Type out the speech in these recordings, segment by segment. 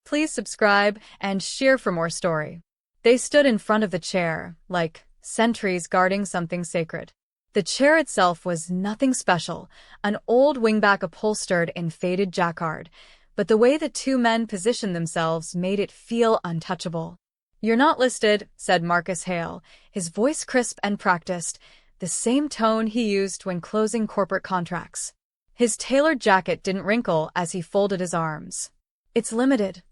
Please subscribe and share for more story. They stood in front of the chair, like sentries guarding something sacred. The chair itself was nothing special, an old wingback upholstered in faded jacquard, but the way the two men positioned themselves made it feel untouchable. "You're not listed," said Marcus Hale, his voice crisp and practiced, the same tone he used when closing corporate contracts. His tailored jacket didn't wrinkle as he folded his arms. "It's limited,"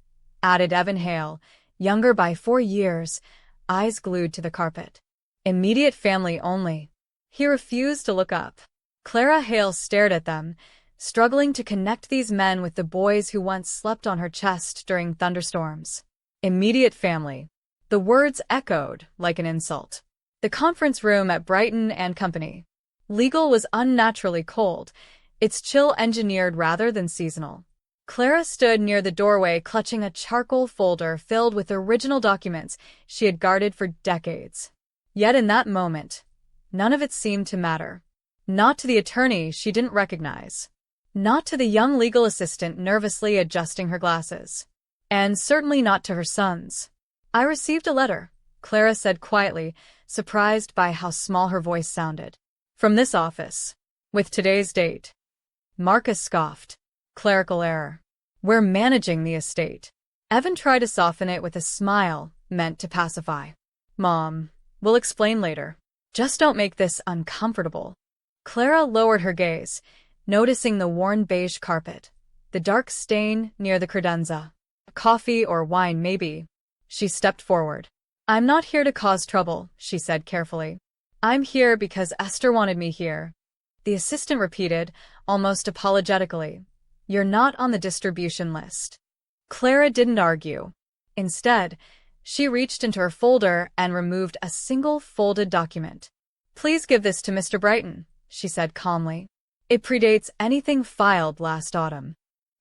added Evan Hale, younger by 4 years, eyes glued to the carpet. "Immediate family only." He refused to look up. Clara Hale stared at them, struggling to connect these men with the boys who once slept on her chest during thunderstorms. Immediate family. The words echoed like an insult. The conference room at Brighton and Company. Legal was unnaturally cold, its chill engineered rather than seasonal. Clara stood near the doorway clutching a charcoal folder filled with original documents she had guarded for decades. Yet in that moment, none of it seemed to matter. Not to the attorney she didn't recognize. Not to the young legal assistant nervously adjusting her glasses. And certainly not to her sons. "I received a letter," Clara said quietly, surprised by how small her voice sounded. "From this office. With today's date." Marcus scoffed. "Clerical error. We're managing the estate." Evan tried to soften it with a smile meant to pacify. "Mom, we'll explain later. Just don't make this uncomfortable." Clara lowered her gaze, noticing the worn beige carpet, the dark stain near the credenza. "Coffee or wine, maybe." She stepped forward. "I'm not here to cause trouble," she said carefully. "I'm here because Esther wanted me here." The assistant repeated, almost apologetically, "You're not on the distribution list." Clara didn't argue. Instead, she reached into her folder and removed a single folded document. "Please give this to Mr. Brighton," she said calmly. "It predates anything filed last autumn."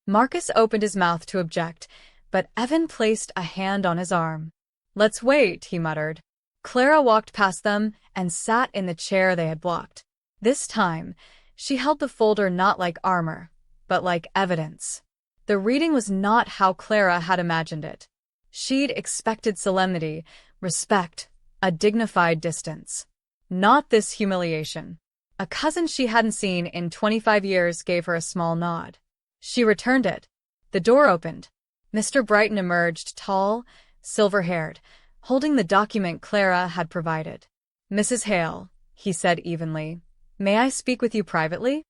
Marcus opened his mouth to object, but Evan placed a hand on his arm. "Let's wait," he muttered. Clara walked past them and sat in the chair they had blocked. This time, she held the folder not like armor, but like evidence. The reading was not how Clara had imagined it. She'd expected solemnity, respect, a dignified distance. Not this humiliation. A cousin she hadn't seen in 25 years gave her a small nod. She returned it. The door opened. Mr. Brighton emerged, tall, silver-haired, holding the document Clara had provided. "Mrs. Hale," he said evenly, "may I speak with you privately?"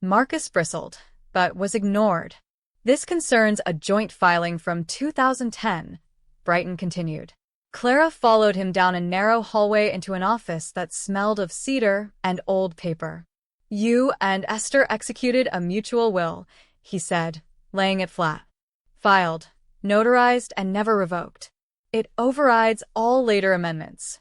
Marcus bristled, but was ignored. "This concerns a joint filing from 2010, Brighton continued. Clara followed him down a narrow hallway into an office that smelled of cedar and old paper. "You and Esther executed a mutual will," he said, laying it flat. "Filed, notarized, and never revoked. It overrides all later amendments."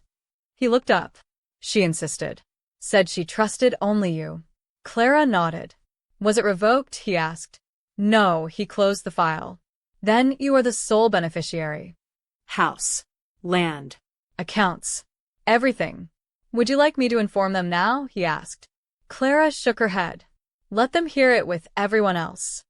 He looked up. "She insisted. Said she trusted only you." Clara nodded. "Was it revoked?" he asked. "No," he closed the file. "Then you are the sole beneficiary." House. Land. "Accounts. Everything. Would you like me to inform them now?" he asked. Clara shook her head. "Let them hear it with everyone else."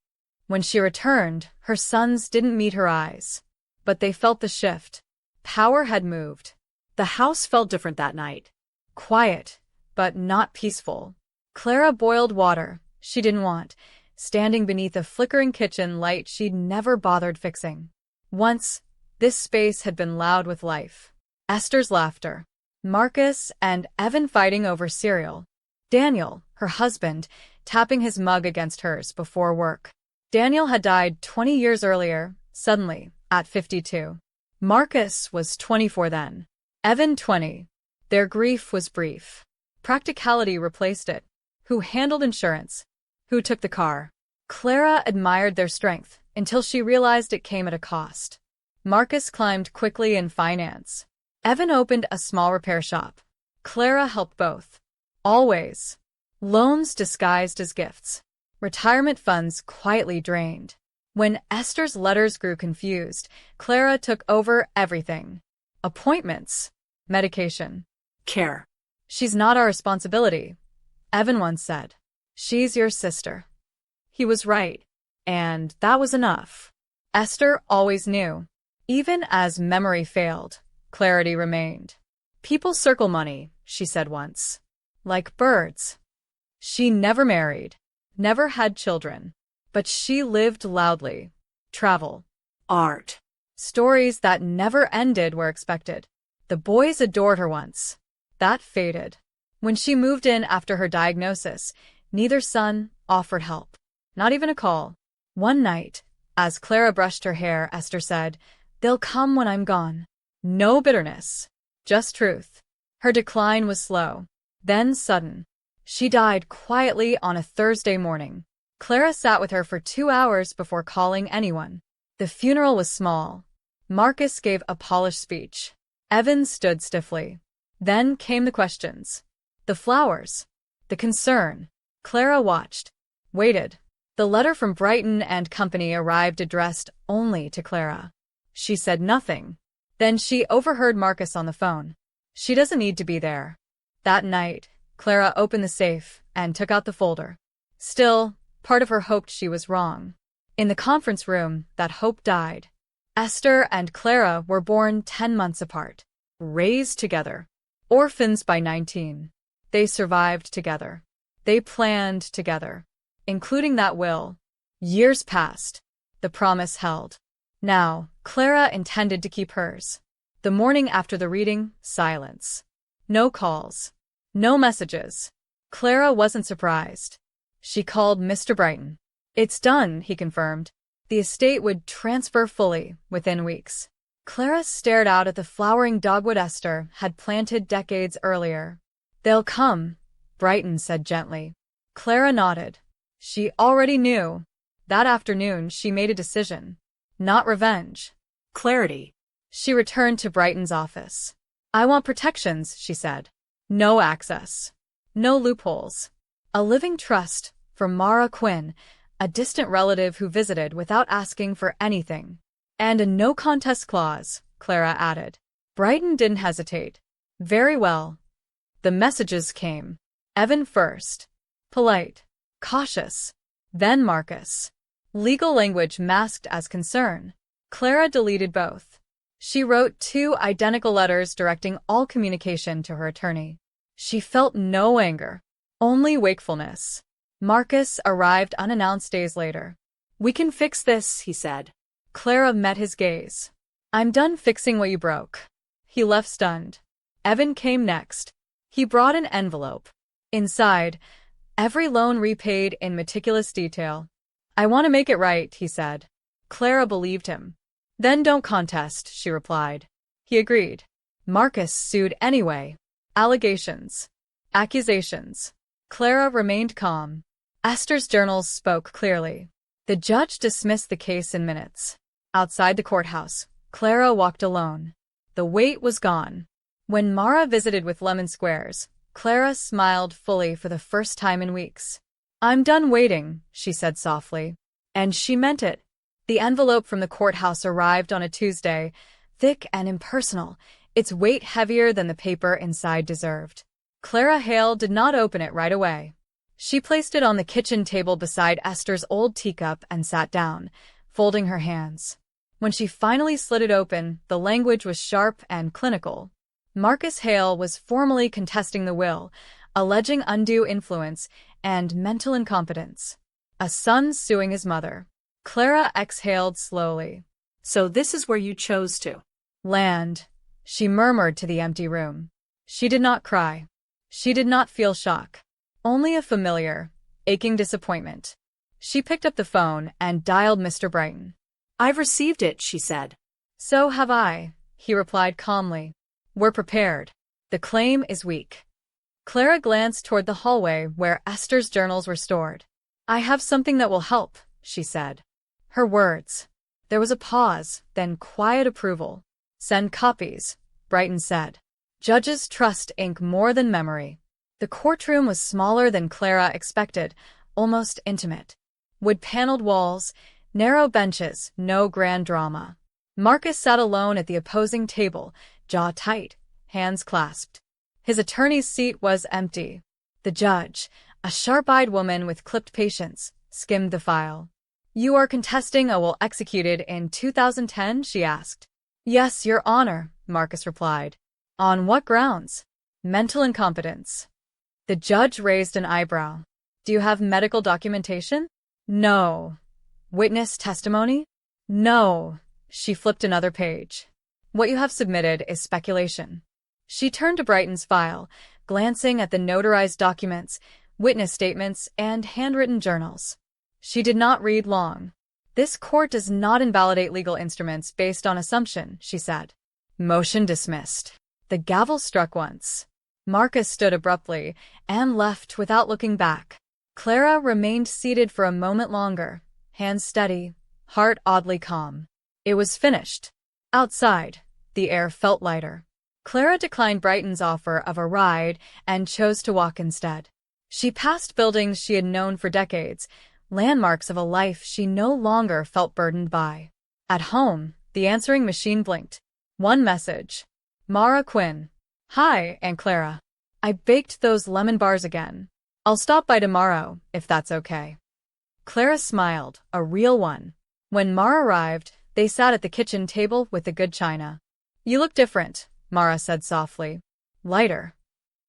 When she returned, her sons didn't meet her eyes. But they felt the shift. Power had moved. The house felt different that night. Quiet, but not peaceful. Clara boiled water she didn't want, standing beneath a flickering kitchen light she'd never bothered fixing. Once, this space had been loud with life. Esther's laughter. Marcus and Evan fighting over cereal. Daniel, her husband, tapping his mug against hers before work. Daniel had died 20 years earlier, suddenly, at 52. Marcus was 24 then. Evan 20. Their grief was brief. Practicality replaced it. Who handled insurance? Who took the car? Clara admired their strength until she realized it came at a cost. Marcus climbed quickly in finance. Evan opened a small repair shop. Clara helped both. Always. Loans disguised as gifts. Retirement funds quietly drained. When Esther's letters grew confused, Clara took over everything. Appointments. Medication. Care. "She's not our responsibility," Evan once said. "She's your sister." He was right. And that was enough. Esther always knew. Even as memory failed, clarity remained. People circle money, she said once. Like birds. She never married, never had children. But she lived loudly. Travel. Art. Stories that never ended were expected. The boys adored her once. That faded. When she moved in after her diagnosis, neither son offered help. Not even a call. One night, as Clara brushed her hair, Esther said, "They'll come when I'm gone." No bitterness. Just truth. Her decline was slow, then sudden. She died quietly on a Thursday morning. Clara sat with her for 2 hours before calling anyone. The funeral was small. Marcus gave a polished speech. Evan stood stiffly. Then came the questions. The flowers. The concern. Clara watched. Waited. The letter from Brighton and Company arrived addressed only to Clara. She said nothing. Then she overheard Marcus on the phone. She doesn't need to be there. That night, Clara opened the safe and took out the folder. Still, part of her hoped she was wrong. In the conference room, that hope died. Esther and Clara were born 10 months apart. Raised together. Orphans by 19. They survived together. They planned together. Including that will. Years passed. The promise held. Now, Clara intended to keep hers. The morning after the reading, silence. No calls. No messages. Clara wasn't surprised. She called Mr. Brighton. "It's done," he confirmed. The estate would transfer fully within weeks. Clara stared out at the flowering dogwood Esther had planted decades earlier. "They'll come," Brighton said gently. Clara nodded. She already knew. That afternoon she made a decision. Not revenge. Clarity. She returned to Brighton's office. "I want protections," she said. No access. No loopholes. A living trust for Mara Quinn, a distant relative who visited without asking for anything. And a no-contest clause, Clara added. Brighton didn't hesitate. Very well. The messages came. Evan first. Polite. Cautious. Then Marcus. Legal language masked as concern. Clara deleted both. She wrote 2 identical letters directing all communication to her attorney. She felt no anger. Only wakefulness. Marcus arrived unannounced days later. "We can fix this," he said. Clara met his gaze. "I'm done fixing what you broke." He left stunned. Evan came next. He brought an envelope. Inside, every loan repaid in meticulous detail. "I want to make it right," he said. Clara believed him. "Then don't contest," she replied. He agreed. Marcus sued anyway. Allegations. Accusations. Clara remained calm. Esther's journals spoke clearly. The judge dismissed the case in minutes. Outside the courthouse, Clara walked alone. The weight was gone. When Mara visited with lemon squares, Clara smiled fully for the first time in weeks. "I'm done waiting," she said softly. And she meant it. The envelope from the courthouse arrived on a Tuesday, thick and impersonal, its weight heavier than the paper inside deserved. Clara Hale did not open it right away. She placed it on the kitchen table beside Esther's old teacup and sat down, folding her hands. When she finally slid it open, the language was sharp and clinical. Marcus Hale was formally contesting the will, alleging undue influence and mental incompetence. A son suing his mother. Clara exhaled slowly. "So this is where you chose to land," she murmured to the empty room. She did not cry. She did not feel shock. Only a familiar, aching disappointment. She picked up the phone and dialed Mr. Brighton. "I've received it," she said. "So have I," he replied calmly. "We're prepared. The claim is weak." Clara glanced toward the hallway where Esther's journals were stored. "I have something that will help," she said. Her words. There was a pause, then quiet approval. "Send copies," Brighton said. Judges trust ink more than memory. The courtroom was smaller than Clara expected, almost intimate. Wood-paneled walls, narrow benches, no grand drama. Marcus sat alone at the opposing table, jaw tight, hands clasped. His attorney's seat was empty. The judge, a sharp-eyed woman with clipped patience, skimmed the file. You are contesting a will executed in 2010, she asked. Yes, Your Honor, Marcus replied. On what grounds? Mental incompetence. The judge raised an eyebrow. Do you have medical documentation? No. Witness testimony? No. She flipped another page. What you have submitted is speculation. She turned to Brighton's file, glancing at the notarized documents, witness statements, and handwritten journals. She did not read long. This court does not invalidate legal instruments based on assumption, she said. Motion dismissed. The gavel struck once. Marcus stood abruptly and left without looking back. Clara remained seated for a moment longer, hands steady, heart oddly calm. It was finished. Outside, the air felt lighter. Clara declined Brighton's offer of a ride and chose to walk instead. She passed buildings she had known for decades, landmarks of a life she no longer felt burdened by. At home, the answering machine blinked. One message. Mara Quinn. Hi, Aunt Clara. I baked those lemon bars again. I'll stop by tomorrow, if that's okay. Clara smiled, a real one. When Mara arrived, they sat at the kitchen table with the good china. You look different, Mara said softly. Lighter.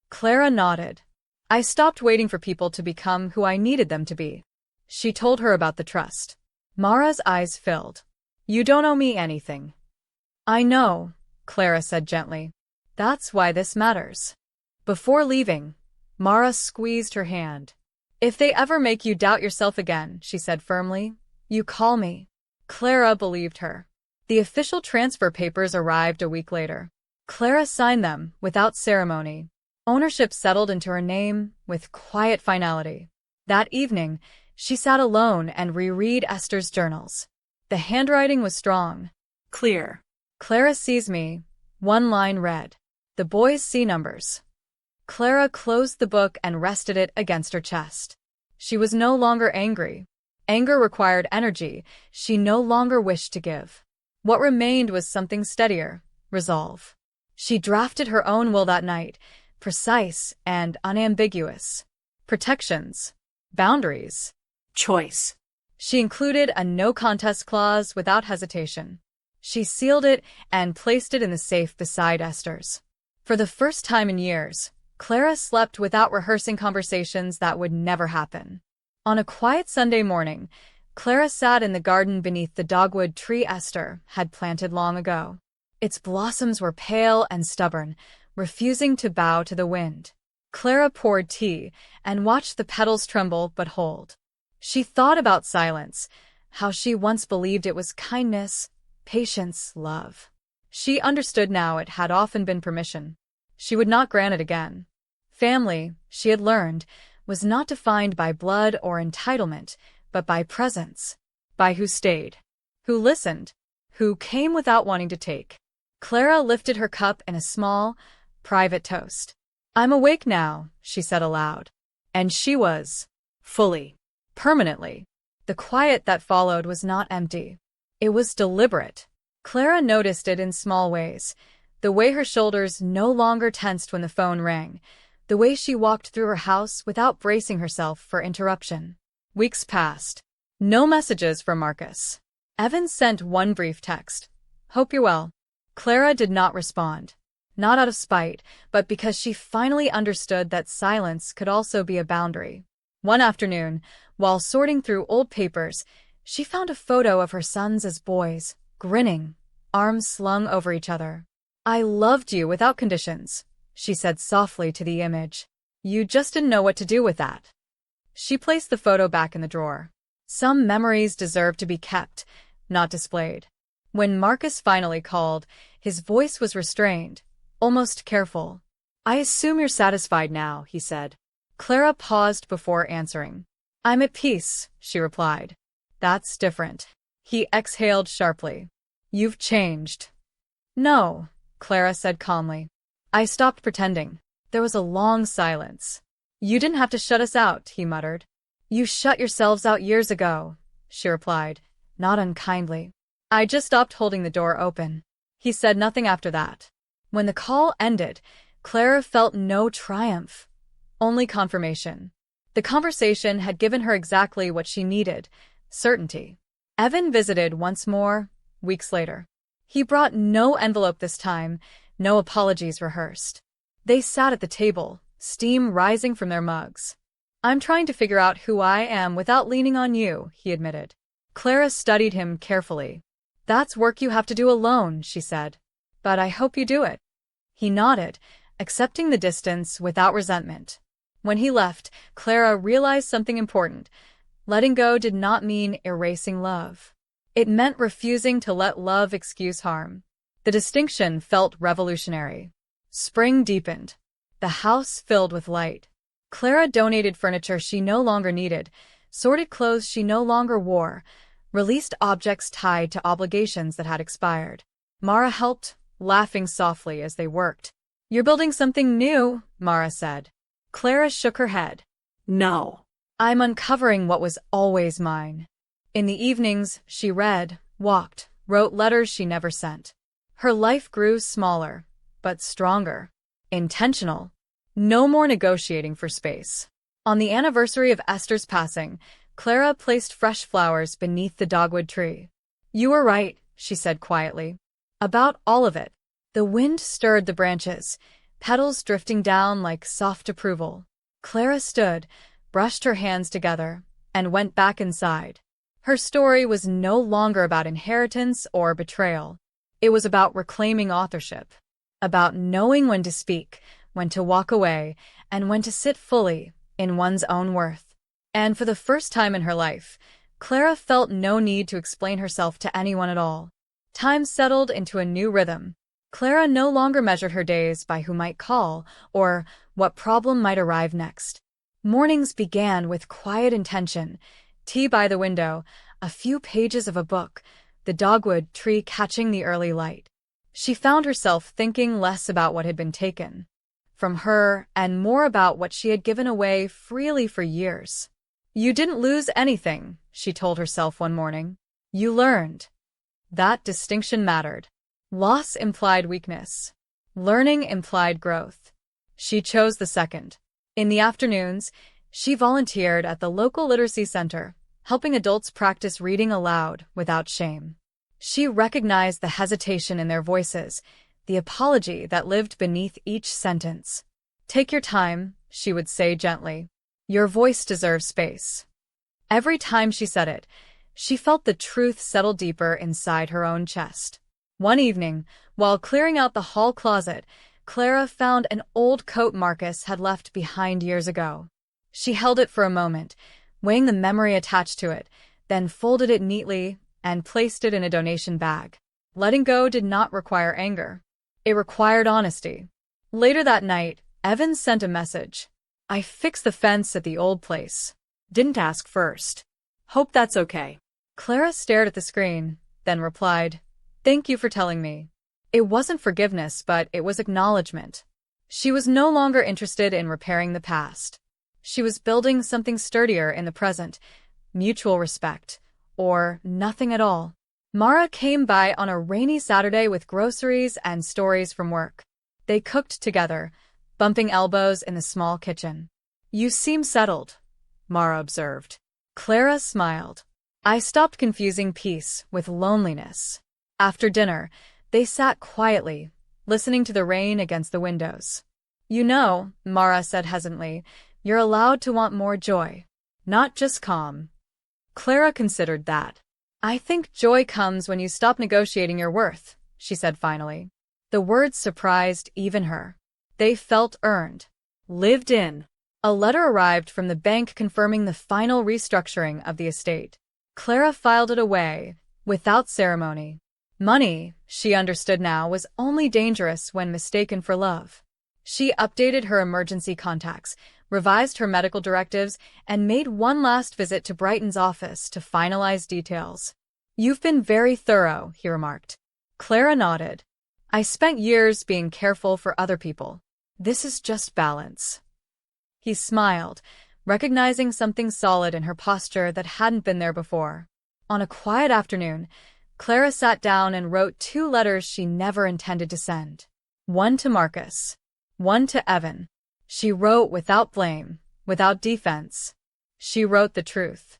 Clara nodded. I stopped waiting for people to become who I needed them to be. She told her about the trust. Mara's eyes filled. You don't owe me anything. I know, Clara said gently. That's why this matters. Before leaving, Mara squeezed her hand. If they ever make you doubt yourself again, she said firmly, you call me. Clara believed her. The official transfer papers arrived a week later. Clara signed them without ceremony. Ownership settled into her name with quiet finality. That evening, she sat alone and reread Esther's journals. The handwriting was strong. Clear. Clara sees me. One line read. The boys see numbers. Clara closed the book and rested it against her chest. She was no longer angry. Anger required energy she no longer wished to give. What remained was something steadier, resolve. She drafted her own will that night, precise and unambiguous. Protections. Boundaries. Choice. She included a no-contest clause without hesitation. She sealed it and placed it in the safe beside Esther's. For the first time in years, Clara slept without rehearsing conversations that would never happen. On a quiet Sunday morning, Clara sat in the garden beneath the dogwood tree Esther had planted long ago. Its blossoms were pale and stubborn, refusing to bow to the wind. Clara poured tea and watched the petals tremble but hold. She thought about silence, how she once believed it was kindness, patience, love. She understood now it had often been permission. She would not grant it again. Family, she had learned, was not defined by blood or entitlement, but by presence. By who stayed, who listened, who came without wanting to take. Clara lifted her cup in a small, private toast. I'm awake now, she said aloud. And she was. Fully. Permanently. The quiet that followed was not empty. It was deliberate. Clara noticed it in small ways. The way her shoulders no longer tensed when the phone rang. The way she walked through her house without bracing herself for interruption. Weeks passed. No messages from Marcus. Evans sent one brief text. Hope you're well. Clara did not respond. Not out of spite, but because she finally understood that silence could also be a boundary. One afternoon, while sorting through old papers, she found a photo of her sons as boys, grinning, arms slung over each other. I loved you without conditions, she said softly to the image. You just didn't know what to do with that. She placed the photo back in the drawer. Some memories deserve to be kept, not displayed. When Marcus finally called, his voice was restrained, almost careful. I assume you're satisfied now, he said. Clara paused before answering. I'm at peace, she replied. That's different. He exhaled sharply. You've changed. No, Clara said calmly. I stopped pretending. There was a long silence. You didn't have to shut us out, he muttered. You shut yourselves out years ago, she replied, not unkindly. I just stopped holding the door open. He said nothing after that. When the call ended, Clara felt no triumph, only confirmation. The conversation had given her exactly what she needed, certainty. Evan visited once more, weeks later. He brought no envelope this time, no apologies rehearsed. They sat at the table, steam rising from their mugs. "I'm trying to figure out who I am without leaning on you," he admitted. Clara studied him carefully. "That's work you have to do alone," she said. "But I hope you do it." He nodded, accepting the distance without resentment. When he left, Clara realized something important. Letting go did not mean erasing love. It meant refusing to let love excuse harm. The distinction felt revolutionary. Spring deepened. The house filled with light. Clara donated furniture she no longer needed, sorted clothes she no longer wore, released objects tied to obligations that had expired. Mara helped, laughing softly as they worked. "You're building something new," Mara said. Clara shook her head. No. "I'm uncovering what was always mine." In the evenings, she read, walked, wrote letters she never sent. Her life grew smaller, but stronger. Intentional. No more negotiating for space. On the anniversary of Esther's passing, Clara placed fresh flowers beneath the dogwood tree. "You were right," she said quietly. "About all of it." The wind stirred the branches, petals drifting down like soft approval. Clara stood, brushed her hands together, and went back inside. Her story was no longer about inheritance or betrayal. It was about reclaiming authorship, about knowing when to speak, when to walk away, and when to sit fully in one's own worth. And for the first time in her life, Clara felt no need to explain herself to anyone at all. Time settled into a new rhythm. Clara no longer measured her days by who might call or what problem might arrive next. Mornings began with quiet intention, tea by the window, a few pages of a book, the dogwood tree catching the early light. She found herself thinking less about what had been taken from her and more about what she had given away freely for years. "You didn't lose anything," she told herself one morning. "You learned." That distinction mattered. Loss implied weakness. Learning implied growth. She chose the second. In the afternoons, she volunteered at the local literacy center, helping adults practice reading aloud without shame. She recognized the hesitation in their voices, the apology that lived beneath each sentence. "Take your time," she would say gently. "Your voice deserves space." Every time she said it, she felt the truth settle deeper inside her own chest. One evening, while clearing out the hall closet, Clara found an old coat Marcus had left behind years ago. She held it for a moment, weighing the memory attached to it, then folded it neatly and placed it in a donation bag. Letting go did not require anger. It required honesty. Later that night, Evans sent a message. "I fixed the fence at the old place. Didn't ask first. Hope that's okay." Clara stared at the screen, then replied, "Thank you for telling me." It wasn't forgiveness, but it was acknowledgement. She was no longer interested in repairing the past. She was building something sturdier in the present, mutual respect, or nothing at all. Mara came by on a rainy Saturday with groceries and stories from work. They cooked together, bumping elbows in the small kitchen. "You seem settled," Mara observed. Clara smiled. "I stopped confusing peace with loneliness." After dinner, they sat quietly, listening to the rain against the windows. "You know," Mara said hesitantly, "you're allowed to want more joy, not just calm." Clara considered that. "I think joy comes when you stop negotiating your worth," she said finally. The words surprised even her. They felt earned, lived in. A letter arrived from the bank confirming the final restructuring of the estate. Clara filed it away, without ceremony. Money, she understood now, was only dangerous when mistaken for love. She updated her emergency contacts, revised her medical directives, and made one last visit to Brighton's office to finalize details. "You've been very thorough," he remarked. Clara nodded. "I spent years being careful for other people. This is just balance." He smiled, recognizing something solid in her posture that hadn't been there before. On a quiet afternoon, Clara sat down and wrote 2 letters she never intended to send. One to Marcus, one to Evan. She wrote without blame, without defense. She wrote the truth.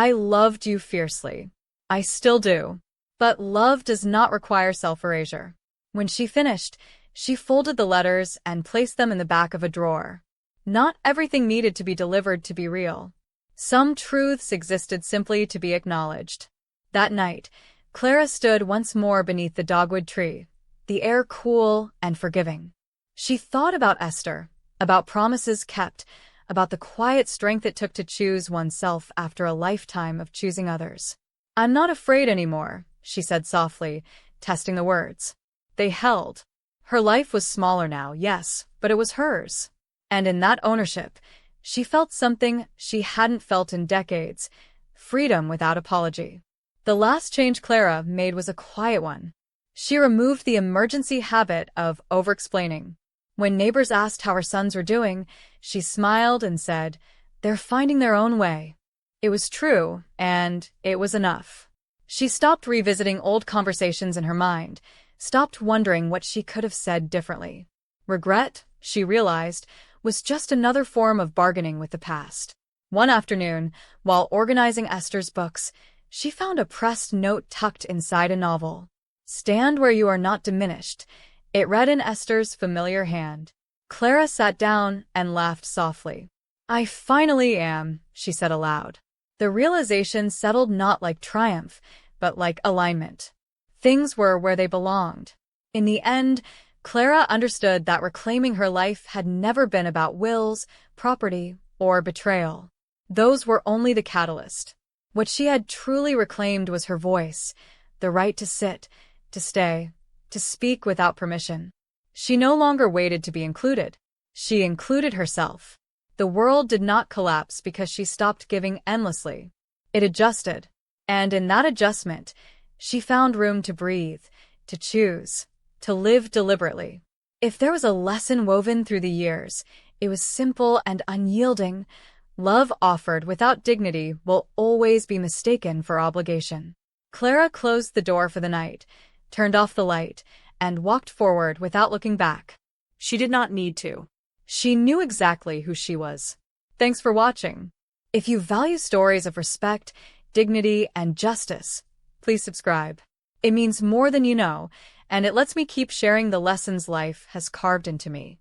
I loved you fiercely. I still do. But love does not require self-erasure. When she finished, she folded the letters and placed them in the back of a drawer. Not everything needed to be delivered to be real. Some truths existed simply to be acknowledged. That night, Clara stood once more beneath the dogwood tree, the air cool and forgiving. She thought about Esther, about promises kept, about the quiet strength it took to choose oneself after a lifetime of choosing others. I'm not afraid anymore, she said softly, testing the words. They held. Her life was smaller now, yes, but it was hers. And in that ownership, she felt something she hadn't felt in decades, freedom without apology. The last change Clara made was a quiet one. She removed the emergency habit of over-explaining. When neighbors asked how her sons were doing, she smiled and said, "They're finding their own way." It was true, and it was enough. She stopped revisiting old conversations in her mind, stopped wondering what she could have said differently. Regret, she realized, was just another form of bargaining with the past. One afternoon, while organizing Esther's books, she found a pressed note tucked inside a novel. "Stand where you are not diminished," it read in Esther's familiar hand. Clara sat down and laughed softly. "I finally am," she said aloud. The realization settled not like triumph, but like alignment. Things were where they belonged. In the end, Clara understood that reclaiming her life had never been about wills, property, or betrayal. Those were only the catalyst. What she had truly reclaimed was her voice, the right to sit, to stay, to speak without permission. She no longer waited to be included. She included herself. The world did not collapse because she stopped giving endlessly. It adjusted. And in that adjustment, she found room to breathe, to choose, to live deliberately. If there was a lesson woven through the years, it was simple and unyielding. Love offered without dignity will always be mistaken for obligation. Clara closed the door for the night, turned off the light, and walked forward without looking back. She did not need to. She knew exactly who she was. Thanks for watching. If you value stories of respect, dignity, and justice, please subscribe. It means more than you know, and it lets me keep sharing the lessons life has carved into me.